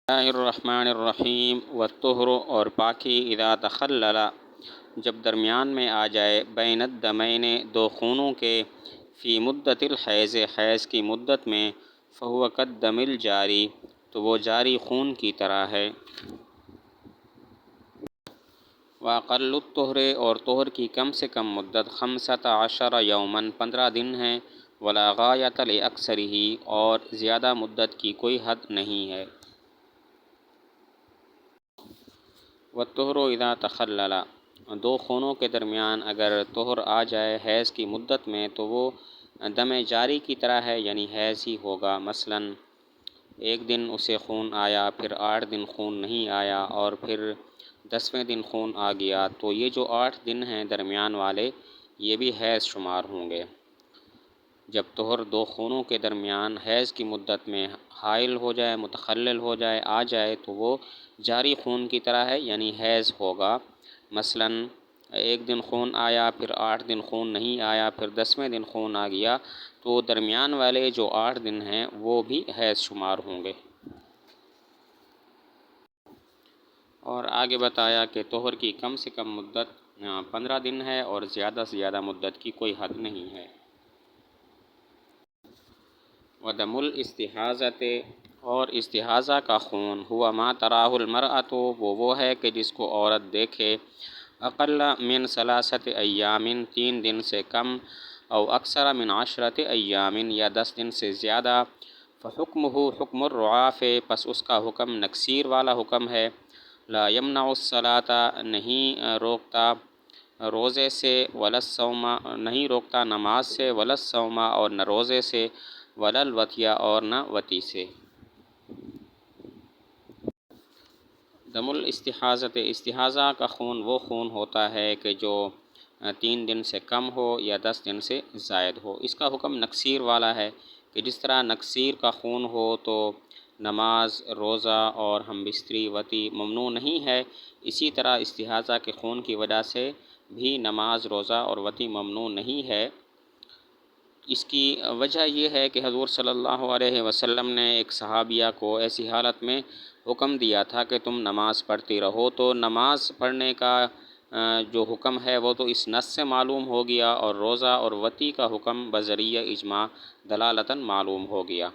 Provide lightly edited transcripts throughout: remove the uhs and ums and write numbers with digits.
اللہ الرحمن الرحیم والطہر اور پاکی اذا تخلل جب درمیان میں آ جائے بین الدمین دو خونوں کے فی مدت الحیض حیض کی مدت میں فہو کالدم الجاری تو وہ جاری خون کی طرح ہے۔ واقل الطہر اور طہر کی کم سے کم مدت 15 یوماً 15 دن ہے، ولا غایۃ لاکثرہ اور زیادہ مدت کی کوئی حد نہیں ہے۔ والطہر اذا تخلل دو خونوں کے درمیان اگر طہر آ جائے حیض کی مدت میں تو وہ دم جاری کی طرح ہے، یعنی حیض ہی ہوگا۔ مثلاً ایک دن اسے خون آیا، پھر 8 دن خون نہیں آیا، اور پھر 10ویں دن خون آ گیا، تو یہ جو 8 دن ہیں درمیان والے یہ بھی حیض شمار ہوں گے۔ جب طہر دو خونوں کے درمیان حیض کی مدت میں حائل ہو جائے، متخلل ہو جائے، آ جائے تو وہ جاری خون کی طرح ہے، یعنی حیض ہوگا۔ مثلاً ایک دن خون آیا، پھر 8 دن خون نہیں آیا، پھر 10ویں دن خون آ گیا، تو درمیان والے جو 8 دن ہیں وہ بھی حیض شمار ہوں گے۔ اور آگے بتایا کہ طہر کی کم سے کم مدت 15 دن ہے اور زیادہ سے زیادہ مدت کی کوئی حد نہیں ہے۔ ودم الاستحاضۃ اور استحاضہ کا خون ہوا ما تراہ المرأۃ وہ ہے کہ جس کو عورت دیکھے اقل من 3 ایام 3 دن سے کم، او اکثر من 10 ایام یا 10 دن سے زیادہ، فحکمہ حکم الرعاف پس اس کا حکم نکسیر والا حکم ہے۔ لا یمنع الصلاۃ نہیں روکتا روزے سے، ولا الصوم نہیں روکتا نماز سے، ولا الصوم اور نہ روزے سے، ولا الوطی اور نہ وطی سے۔ دم الاستحاضۃ استحاضہ کا خون وہ خون ہوتا ہے کہ جو 3 دن سے کم ہو یا 10 دن سے زائد ہو۔ اس کا حکم نکسیر والا ہے کہ جس طرح نکسیر کا خون ہو تو نماز، روزہ اور ہم بستری وطی ممنوع نہیں ہے، اسی طرح استحاضہ کے خون کی وجہ سے بھی نماز، روزہ اور وطی ممنوع نہیں ہے۔ اس کی وجہ یہ ہے کہ حضور صلی اللہ علیہ وسلم نے ایک صحابیہ کو ایسی حالت میں حکم دیا تھا کہ تم نماز پڑھتی رہو، تو نماز پڑھنے کا جو حکم ہے وہ تو اس نص سے معلوم ہو گیا، اور روزہ اور وطی کا حکم بذریعہ اجماع دلالتاً معلوم ہو گیا۔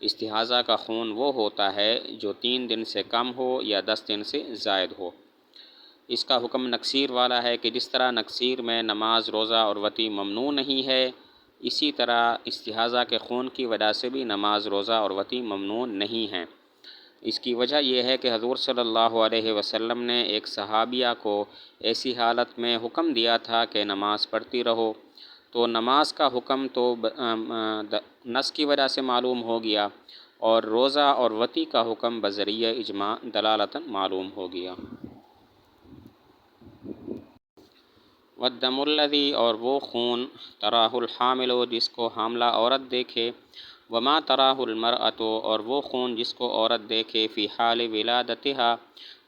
استحاضہ کا خون وہ ہوتا ہے جو 3 دن سے کم ہو یا 10 دن سے زائد ہو۔ اس کا حکم نکسیر والا ہے کہ جس طرح نکسیر میں نماز، روزہ اور وطی ممنوع نہیں ہے، اسی طرح استحاضہ کے خون کی وجہ سے بھی نماز، روزہ اور وطی ممنوع نہیں ہیں۔ اس کی وجہ یہ ہے کہ حضور صلی اللہ علیہ وسلم نے ایک صحابیہ کو ایسی حالت میں حکم دیا تھا کہ نماز پڑھتی رہو، تو نماز کا حکم تو نص کی وجہ سے معلوم ہو گیا، اور روزہ اور وطی کا حکم بذریعہ اجماع دلالتاً معلوم ہو گیا۔ والدم الذی اور وہ خون تراہ الحامل جس کو حاملہ عورت دیکھے، وما تراہ المرأۃ اور وہ خون جس کو عورت دیکھے فی حال ولادتہا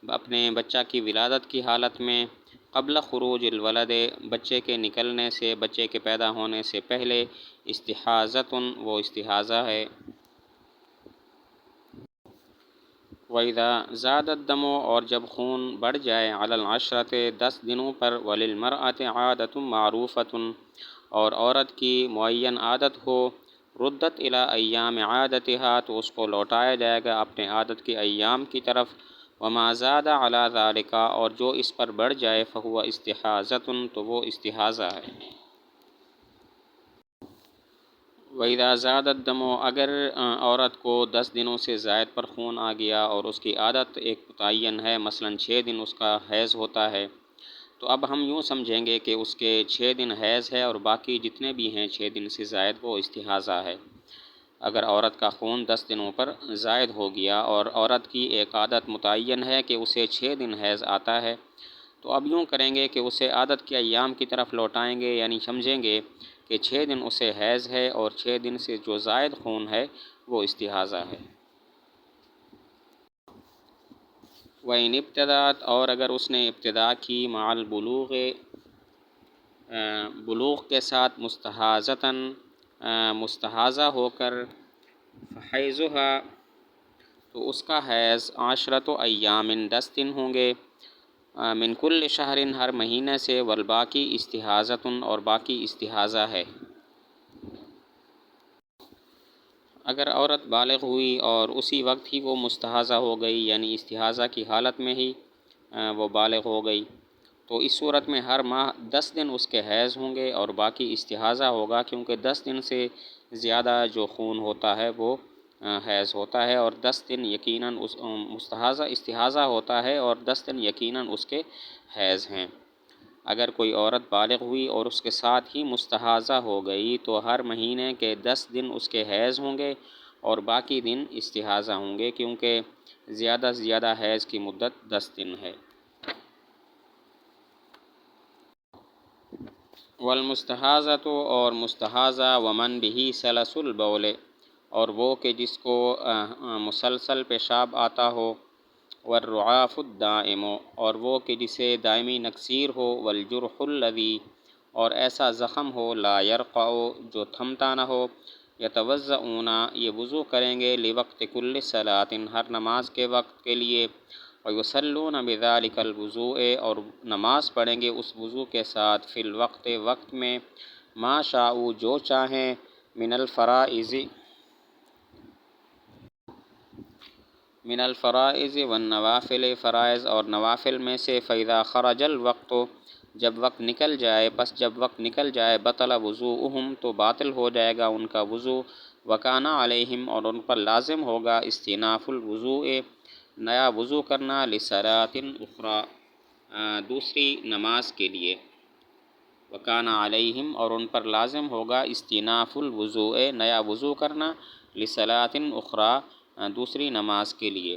اپنے بچہ کی ولادت کی حالت میں، قبل خروج الولد بچے کے نکلنے سے، بچے کے پیدا ہونے سے پہلے، استحاضۃ وہ استحاضہ ہے۔ وَإِذَا زَادَ الدَّمُ اور جب خون بڑھ جائے علی العشرۃ 10 دنوں پر، وَلِلْمَرْأَةِ عَادَةٌ مَعْرُوفَةٌ اور عورت کی معین عادت ہو، ردت الی ایام عادتہا تو اس کو لوٹایا جائے گا اپنے عادت کے ایام کی طرف۔ وما زاد علی ذالک اور جو اس پر بڑھ جائے، فہو استحاضۃ تو وہ استحاضہ ہے۔ وَإِذَا زَادَ الدَّمُ اگر عورت کو 10 دنوں سے زائد پر خون آ گیا اور اس کی عادت ایک متعین ہے، مثلاً 6 دن اس کا حیض ہوتا ہے، تو اب ہم یوں سمجھیں گے کہ اس کے 6 دن حیض ہے اور باقی جتنے بھی ہیں 6 دن سے زائد وہ استحاضہ ہے۔ اگر عورت کا خون 10 دنوں پر زائد ہو گیا اور عورت کی ایک عادت متعین ہے کہ اسے 6 دن حیض آتا ہے، تو اب یوں کریں گے کہ اسے عادت کے ایام کی طرف لوٹائیں گے، یعنی سمجھیں گے کہ 6 دن اسے حیض ہے اور 6 دن سے جو زائد خون ہے وہ استحاضہ ہے۔ وَإِنِ ابْتَدَأَتْ اور اگر اس نے ابتدا کی مع البلوغ بلوغ کے ساتھ، مستحاضۃً مستحاضہ ہو کر، فحیضھا تو اس کا حیض عشرۃ ایام 10 دن ہوں گے، من کل شہر ہر مہینے سے، والباقی استحاضۃ اور باقی استحاضہ ہے۔ اگر عورت بالغ ہوئی اور اسی وقت ہی وہ مستحاضہ ہو گئی، یعنی استحاضہ کی حالت میں ہی وہ بالغ ہو گئی، تو اس صورت میں ہر ماہ 10 دن اس کے حیض ہوں گے اور باقی استحاضہ ہوگا، کیونکہ 10 دن سے زیادہ جو خون ہوتا ہے وہ حیض ہوتا ہے، اور 10 دن یقیناً اس استحاضہ ہوتا ہے، اور 10 دن یقیناً اس کے حیض ہیں۔ اگر کوئی عورت بالغ ہوئی اور اس کے ساتھ ہی مستحاضہ ہو گئی تو ہر مہینے کے 10 دن اس کے حیض ہوں گے اور باقی دن استحاضہ ہوں گے، کیونکہ زیادہ سے زیادہ حیض کی مدت 10 دن ہے۔ والمستحاضۃ اور مستحاضہ ومن بہ سلس البول، اور وہ کہ جس کو مسلسل پیشاب آتا ہو، والرعاف الدائم، اور وہ کہ جسے دائمی نکسیر ہو، والجرح الذی، اور ایسا زخم ہو، لا یرقع، جو تھمتا نہ ہو، یتوضؤون، یہ وضو کریں گے، لوقت کل صلاۃ، ہر نماز کے وقت کے لیے، ویصلون بذلک الوضوء، اور نماز پڑھیں گے اس وضو کے ساتھ، فی الوقت، وقت میں، ما شاءوا، جو چاہیں، من الفرائض والنوافل، فرائض اور نوافل میں سے، فإذا خرج الوقت، جب وقت نکل جائے، پس جب وقت نکل جائے، بطل وضوءہم، تو باطل ہو جائے گا ان کا وضو، وکان علیہم، اور ان پر لازم ہوگا، استئناف الوضوء، نیا وضو کرنا، لصلاۃ اخری، دوسری نماز کے لیے، وکان علیہم، اور ان پر لازم ہوگا، استئناف الوضوء، نیا وضو کرنا، لصلاۃ اخری، دوسری نماز کے لیے۔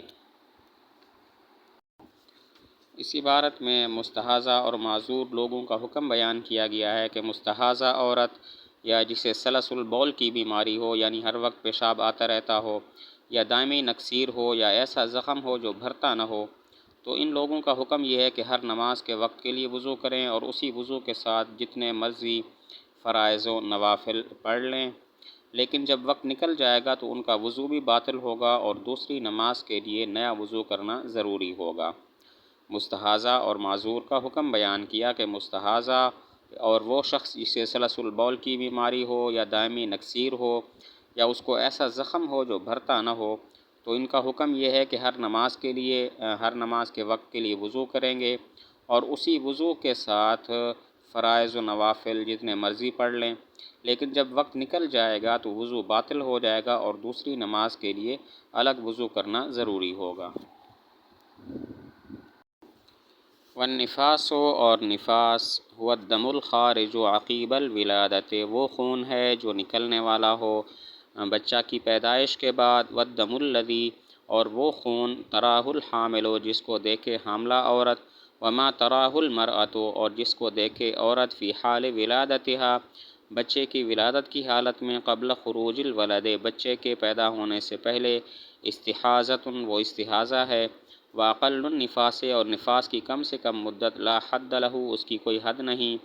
اس عبارت میں مستحاضہ اور معذور لوگوں کا حکم بیان کیا گیا ہے کہ مستحاضہ عورت یا جسے سلس البول کی بیماری ہو، یعنی ہر وقت پیشاب آتا رہتا ہو، یا دائمی نکسیر ہو، یا ایسا زخم ہو جو بھرتا نہ ہو، تو ان لوگوں کا حکم یہ ہے کہ ہر نماز کے وقت کے لیے وضو کریں اور اسی وضو کے ساتھ جتنے مرضی فرائض و نوافل پڑھ لیں، لیکن جب وقت نکل جائے گا تو ان کا وضو بھی باطل ہوگا اور دوسری نماز کے لیے نیا وضو کرنا ضروری ہوگا۔ مستحاضہ اور معذور کا حکم بیان کیا کہ مستحاضہ اور وہ شخص جسے سلس البول کی بیماری ہو، یا دائمی نکسیر ہو، یا اس کو ایسا زخم ہو جو بھرتا نہ ہو، تو ان کا حکم یہ ہے کہ ہر نماز کے وقت کے لیے وضو کریں گے اور اسی وضو کے ساتھ فرائض و نوافل جتنے مرضی پڑھ لیں، لیکن جب وقت نکل جائے گا تو وضو باطل ہو جائے گا اور دوسری نماز کے لیے الگ وضو کرنا ضروری ہوگا۔ والنفاس، اور نفاس، هو الدم الخارج عقیب الولادت، وہ خون ہے جو نکلنے والا ہو بچہ کی پیدائش کے بعد، والدم الذی، اور وہ خون، تراہ الحامل، جس کو دیکھے حاملہ عورت، وما تراہ المرأۃ، اور جس کو دیکھے عورت، فی حال ولادتها، بچے کی ولادت کی حالت میں، قبل خروج الولد، بچے کے پیدا ہونے سے پہلے، استحاضۃ، وہ استحاضہ ہے، واقل النفاس، اور نفاس کی کم سے کم مدت، لا حد لہ، اس کی کوئی حد نہیں،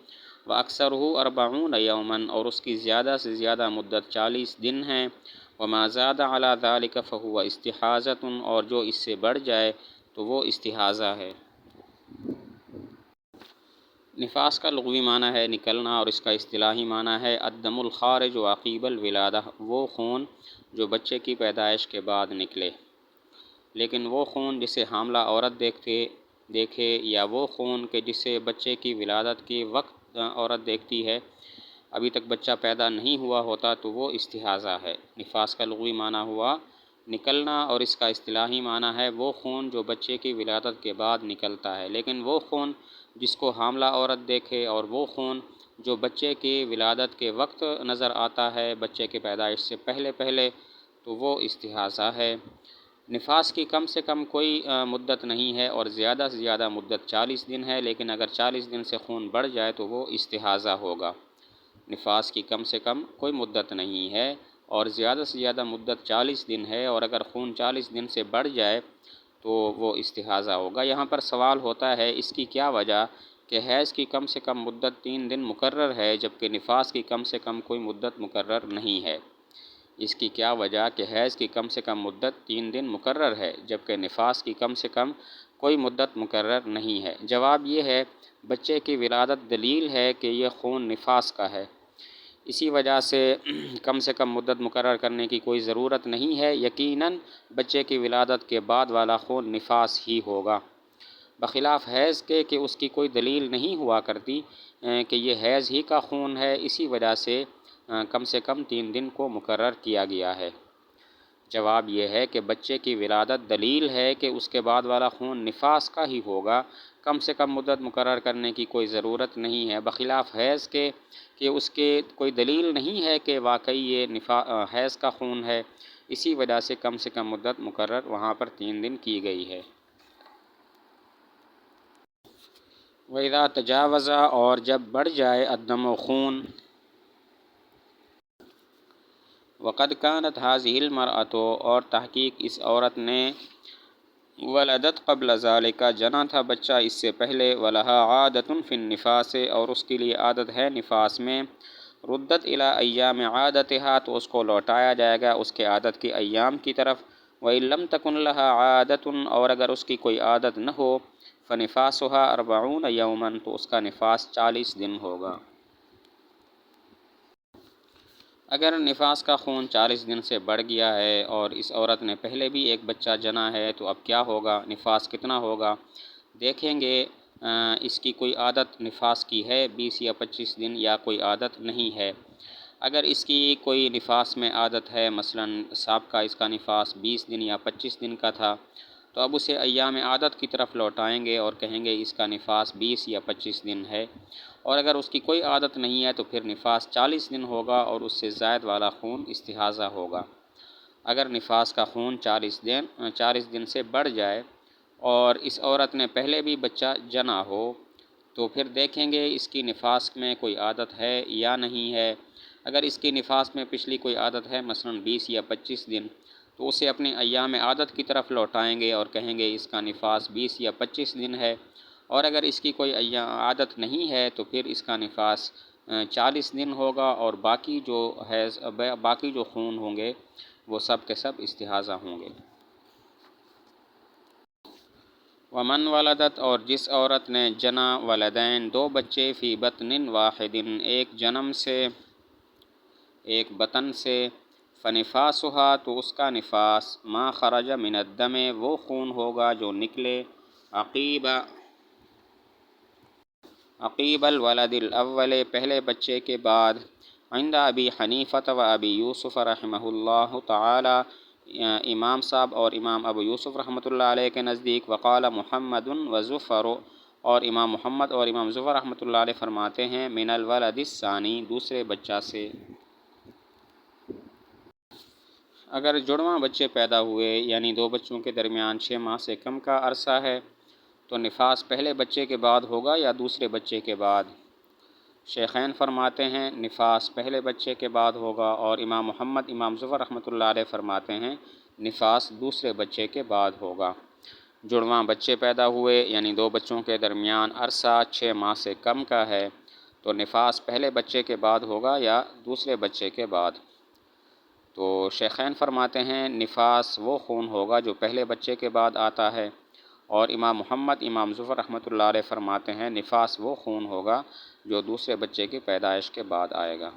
واکثرہ 40 یوما، اور اس کی زیادہ سے زیادہ مدت 40 دن ہے، وما زاد علی ذلک فہو استحاضۃ، اور جو اس سے بڑھ جائے تو وہ استحاضہ ہے۔ نفاس کا لغوی معنی ہے نکلنا، اور اس کا اصطلاحی معنی ہے الدم الخارج عقیب الولادہ، وہ خون جو بچے کی پیدائش کے بعد نکلے، لیکن وہ خون جسے حاملہ عورت دیکھے، یا وہ خون کہ جسے بچے کی ولادت کے وقت عورت دیکھتی ہے، ابھی تک بچہ پیدا نہیں ہوا ہوتا، تو وہ استحاضہ ہے۔ نفاس کا لغوی معنی ہوا نکلنا، اور اس کا اصطلاحی معنی ہے وہ خون جو بچے کی ولادت کے بعد نکلتا ہے، لیکن وہ خون جس کو حاملہ عورت دیکھے، اور وہ خون جو بچے کی ولادت کے وقت نظر آتا ہے، بچے کے پیدائش سے پہلے، تو وہ استحاضہ ہے۔ نفاس کی کم سے کم کوئی مدت نہیں ہے، اور زیادہ سے زیادہ مدت 40 دن ہے، لیکن اگر 40 دن سے خون بڑھ جائے تو وہ استحاضہ ہوگا۔ نفاس کی کم سے کم کوئی مدت نہیں ہے اور زیادہ سے زیادہ مدت 40 دن ہے، اور اگر خون 40 دن سے بڑھ جائے تو وہ استحاضہ ہوگا۔ یہاں پر سوال ہوتا ہے اس کی کیا وجہ کہ حیض کی کم سے کم مدت 3 دن مقرر ہے، جبکہ نفاس کی کم سے کم کوئی مدت مقرر نہیں ہے۔ اس کی کیا وجہ کہ حیض کی کم سے کم مدت 3 دن مقرر ہے، جبکہ نفاس کی کم سے کم کوئی مدت مقرر نہیں ہے؟ جواب یہ ہے، بچے کی ولادت دلیل ہے کہ یہ خون نفاس کا ہے، اسی وجہ سے کم سے کم مدت مقرر کرنے کی کوئی ضرورت نہیں ہے۔ یقیناً بچے کی ولادت کے بعد والا خون نفاس ہی ہوگا، بخلاف حیض کے کہ اس کی کوئی دلیل نہیں ہوا کرتی کہ یہ حیض ہی کا خون ہے، اسی وجہ سے کم 3 دن کو مقرر کیا گیا ہے۔ جواب یہ ہے کہ بچے کی ولادت دلیل ہے کہ اس کے بعد والا خون نفاس کا ہی ہوگا، کم سے کم مدت مقرر کرنے کی کوئی ضرورت نہیں ہے، بخلاف حیض کے کہ اس کے کوئی دلیل نہیں ہے کہ واقعی یہ حیض کا خون ہے، اسی وجہ سے کم مدت مقرر وہاں پر 3 دن کی گئی ہے۔ وَإِذَا تَجَاوَزَ، اور جب بڑھ جائے الدم خون، وَقَدْ كَانَتْ هَذِهِ الْمَرْأَةُ، اور تحقیق اس عورت نے ولدت قبل ذالک، جنا تھا بچہ اس سے پہلے، وَلَهَا عَادَةٌ فِي النِّفَاسِ، اور اس کے لیے عادت ہے نفاس میں، ردت الی ایام عادتها، تو اس کو لوٹایا جائے گا اس کے عادت کی ایام کی طرف، وَإِن لَمْ تَكُنْ لَهَا عَادَةٌ، اور اگر اس کی کوئی عادت نہ ہو، فَنِفَاسُهَا 40 یوما، تو اس کا نفاس 40 دن ہوگا۔ اگر نفاس کا خون 40 دن سے بڑھ گیا ہے اور اس عورت نے پہلے بھی ایک بچہ جنا ہے تو اب کیا ہوگا، نفاس کتنا ہوگا؟ دیکھیں گے اس کی کوئی عادت نفاس کی ہے 20 یا 25 دن، یا کوئی عادت نہیں ہے۔ اگر اس کی کوئی نفاس میں عادت ہے، مثلا سابقہ اس کا نفاس 20 دن یا 25 دن کا تھا، تو اب اسے ایام عادت کی طرف لوٹائیں گے اور کہیں گے اس کا نفاس 20 یا 25 دن ہے۔ اور اگر اس کی کوئی عادت نہیں ہے تو پھر نفاس 40 دن ہوگا اور اس سے زائد والا خون استحاضہ ہوگا۔ اگر نفاس کا خون 40 دن سے بڑھ جائے اور اس عورت نے پہلے بھی بچہ جنا ہو، تو پھر دیکھیں گے اس کی نفاس میں کوئی عادت ہے یا نہیں ہے۔ اگر اس کی نفاس میں پچھلی کوئی عادت ہے، مثلا 20 یا 25 دن، تو اسے اپنے ایام عادت کی طرف لوٹائیں گے اور کہیں گے اس کا نفاس 20 یا 25 دن ہے۔ اور اگر اس کی کوئی عادت نہیں ہے تو پھر اس کا نفاس 40 دن ہوگا، اور باقی جو خون ہوں گے وہ سب کے سب استحاضہ ہوں گے۔ ومن ولدت، اور جس عورت نے جنا ولدین 2 بچے، فی بطن واحد، ایک جنم سے، ایک بطن سے، فنفاسها، تو اس کا نفاس، ما خرج من الدم، وہ خون ہوگا جو نکلے عقیب الولد الاول، پہلے بچے کے بعد، عند ابی حنیفہ و ابی یوسف رحمہ اللہ تعالی، امام صاحب اور امام ابو یوسف رحمۃ اللہ علیہ کے نزدیک، وقال محمد و ظفر، اور امام محمد اور امام ظفر رحمۃ اللہ علیہ فرماتے ہیں، من الولد الثانی، دوسرے بچہ سے۔ اگر جڑواں بچے پیدا ہوئے، یعنی 2 بچوں کے درمیان 6 ماہ سے کم کا عرصہ ہے، تو نفاس پہلے بچے کے بعد ہوگا یا دوسرے بچے کے بعد؟ شیخین فرماتے ہیں نفاس پہلے بچے کے بعد ہوگا، اور امام محمد، امام ظفر رحمۃ اللہ علیہ فرماتے ہیں نفاس دوسرے بچے کے بعد ہوگا۔ جڑواں بچے پیدا ہوئے، یعنی 2 بچوں کے درمیان عرصہ 6 ماہ سے کم کا ہے، تو نفاس پہلے بچے کے بعد ہوگا یا دوسرے بچے کے بعد؟ تو شیخین فرماتے ہیں نفاس وہ خون ہوگا جو پہلے بچے کے بعد آتا ہے، اور امام محمد، امام ظفر رحمۃ اللہ علیہ فرماتے ہیں نفاس وہ خون ہوگا جو دوسرے بچے کی پیدائش کے بعد آئے گا۔